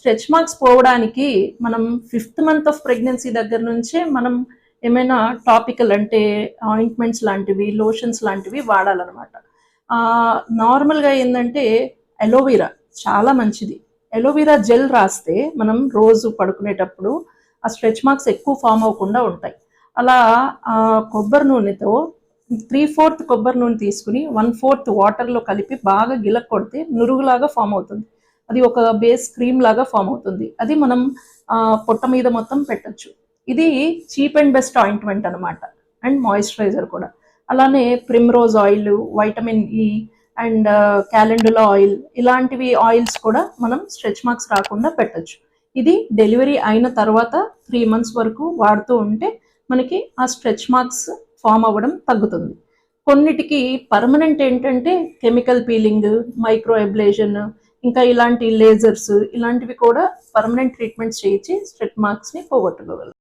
Stretch marks పోవడానికి మనం 5th month of pregnancy దగ్గర నుంచే మనం ఏమైనా టాపికల్ అంటే ఆయింట్మెంట్స్ లాంటివి, లోషన్స్ లాంటివి వాడాలన్నమాట. నార్మల్గా ఏంటంటే అలోవెరా చాలా మంచిది. అలోవెరా జెల్ రాస్తే మనం రోజు పడుకునేటప్పుడు ఆ స్ట్రెచ్ మార్క్స్ ఎక్కువ ఫామ్ అవ్వకుండా ఉంటాయి. అలా కొబ్బరి నూనెతో 3/4 కొబ్బరి నూనె తీసుకుని 1/4 వాటర్లో కలిపి బాగా గిలక్ కొడితే నురుగులాగా ఫామ్ అవుతుంది. అది ఒక బేస్ క్రీమ్ లాగా ఫామ్ అవుతుంది. అది మనం పొట్ట మీద మొత్తం పెట్టచ్చు. ఇది చీప్ అండ్ బెస్ట్ ఆయింట్మెంట్ అనమాట, అండ్ మాయిశ్చరైజర్ కూడా. అలానే primrose oil, vitamin E and calendula oil, ఇలాంటివి ఆయిల్స్ కూడా మనం స్ట్రెచ్ మార్క్స్ రాకుండా పెట్టచ్చు. ఇది డెలివరీ అయిన తర్వాత 3 months వరకు వాడుతూ ఉంటే మనకి ఆ స్ట్రెచ్ మార్క్స్ ఫామ్ అవ్వడం తగ్గుతుంది. కొన్నిటికి పర్మనెంట్ ఏంటంటే కెమికల్ పీలింగ్, మైక్రో ఎబ్లేషన్, ఇంకా ఇలాంటి లేజర్స్, ఇలాంటివి కూడా పర్మనెంట్ ట్రీట్మెంట్స్ చేయించి స్ట్రెచ్ మార్క్స్ని పోగొట్టుకోగలరు.